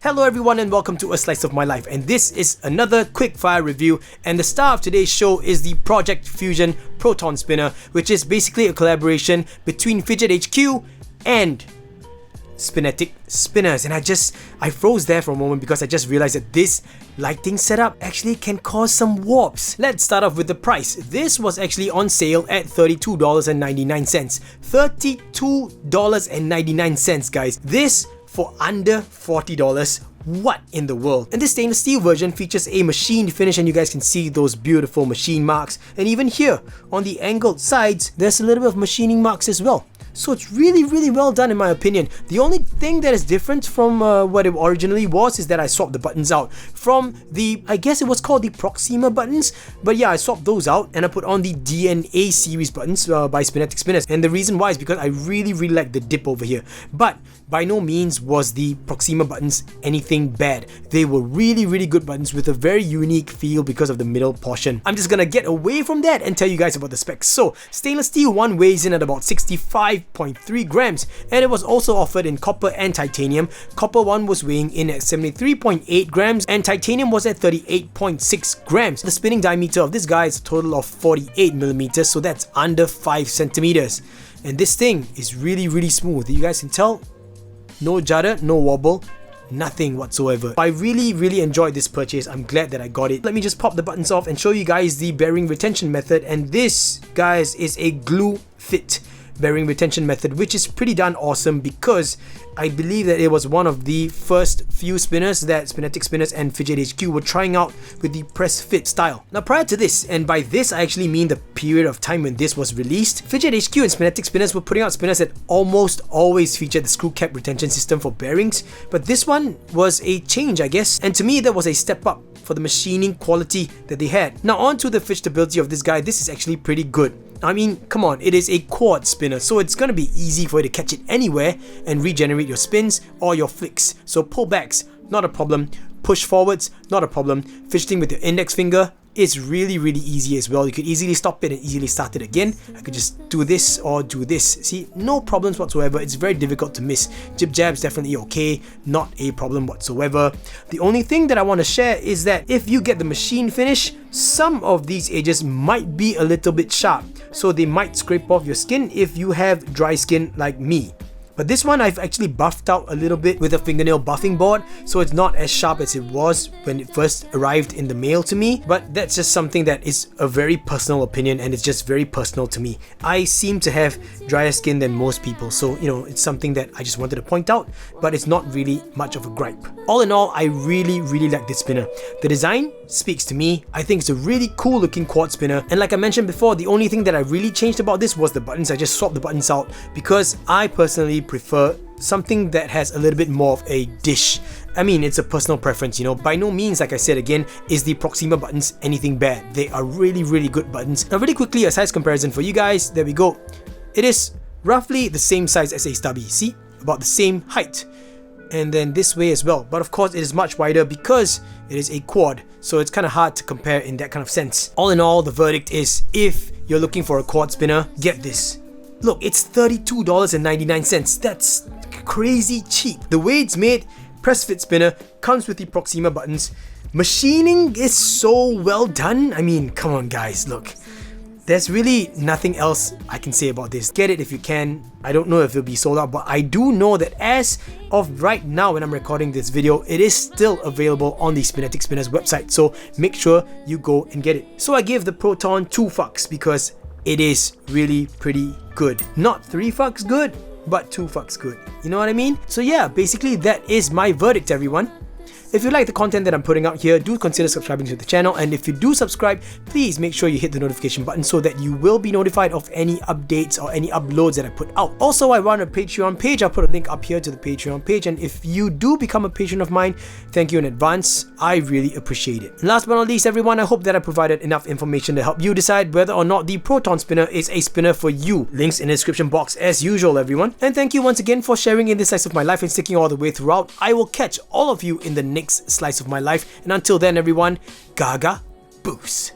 Hello everyone and welcome to A Slice of My Life, and this is another quick fire review, and the star of today's show is the Project Fusion Proton Spinner, which is basically a collaboration between Fidget HQ and Spinetic Spinners. And I froze there for a moment because I just realized that this lighting setup actually can cause some warps. Let's start off with the price. This was actually on sale at $32.99. $32.99, guys. This for under $40. What in the world? And this stainless steel version features a machined finish, and you guys can see those beautiful machine marks, and even here on the angled sides there's a little bit of machining marks as well. So it's really well done in my opinion. The only thing that is different from what it originally was is that I swapped the buttons out from the, I guess it was called the Proxima buttons, but yeah, I swapped those out and I put on the DNA series buttons by Spinetic Spinners. And the reason why is because I really like the dip over here. But by no means was the Proxima buttons anything bad. They were really good buttons with a very unique feel because of the middle portion. I'm just gonna get away from that and tell you guys about the specs. So stainless steel one weighs in at about 65.3 grams, and it was also offered in copper and titanium. Copper one was weighing in at 73.8 grams and titanium was at 38.6 grams. The spinning diameter of this guy is a total of 48 millimeters, so that's under 5 centimeters. And this thing is really smooth. You guys can tell, no judder, no wobble, nothing whatsoever. I really enjoyed this purchase. I'm glad that I got it. Let me just pop the buttons off and show you guys the bearing retention method, and this, guys, is a glue fit bearing retention method, which is pretty darn awesome because I believe that it was one of the first few spinners that Spinetic Spinners and Fidget HQ were trying out with the press fit style. Now prior to this, and by this I actually mean the period of time when this was released, Fidget HQ and Spinetic Spinners were putting out spinners that almost always featured the screw cap retention system for bearings, but this one was a change, I guess, and to me that was a step up for the machining quality that they had. Now on to the fidgetability of this guy. This is actually pretty good. I mean, come on, it is a quad spinner, so it's gonna be easy for you to catch it anywhere and regenerate your spins or your flicks. So pullbacks, not a problem. Push forwards, not a problem. Fidgeting with your index finger is really easy as well. You could easily stop it and easily start it again. I could just do this or do this. See, no problems whatsoever. It's very difficult to miss. Jib jab's definitely okay, not a problem whatsoever. The only thing that I want to share is that if you get the machine finish, some of these edges might be a little bit sharp, so they might scrape off your skin if you have dry skin like me. But this one I've actually buffed out a little bit with a fingernail buffing board, so it's not as sharp as it was when it first arrived in the mail to me. But that's just something that is a very personal opinion, and it's just very personal to me. I seem to have drier skin than most people, so you know, it's something that I just wanted to point out, but it's not really much of a gripe. All in all, I really like this spinner. The design speaks to me. I think it's a really cool looking quad spinner, and like I mentioned before, the only thing that I really changed about this was the buttons. I just swapped the buttons out because I personally prefer something that has a little bit more of a dish. I mean, it's a personal preference, you know. By no means, like I said again, is the Proxima buttons anything bad. They are really good buttons. Now really quickly, a size comparison for you guys. There we go. It is roughly the same size as a stubby. See? About the same height. And then this way as well, but of course it is much wider because it is a quad, so it's kind of hard to compare in that kind of sense. All in all, the verdict is, if you're looking for a quad spinner, get this. Look, it's $32.99. That's crazy cheap. The way it's made, press fit spinner, comes with the Proxima buttons. Machining is so well done. I mean, come on guys, look. There's really nothing else I can say about this. Get it if you can. I don't know if it'll be sold out, but I do know that as of right now when I'm recording this video, it is still available on the Spinetic Spinners website, so make sure you go and get it. So I give the Proton 2 fucks because it is really pretty good. Not 3 fucks good, but 2 fucks good. You know what I mean? So yeah, basically that is my verdict, everyone. If you like the content that I'm putting out here, do consider subscribing to the channel, and if you do subscribe, please make sure you hit the notification button so that you will be notified of any updates or any uploads that I put out. Also, I run a Patreon page. I'll put a link up here to the Patreon page, and if you do become a patron of mine, thank you in advance. I really appreciate it. And last but not least, everyone, I hope that I provided enough information to help you decide whether or not the Proton Spinner is a spinner for you. Links in the description box as usual, everyone. And thank you once again for sharing in this slice of my life and sticking all the way throughout. I will catch all of you in the next slice of my life, and until then, everyone, gaga boos.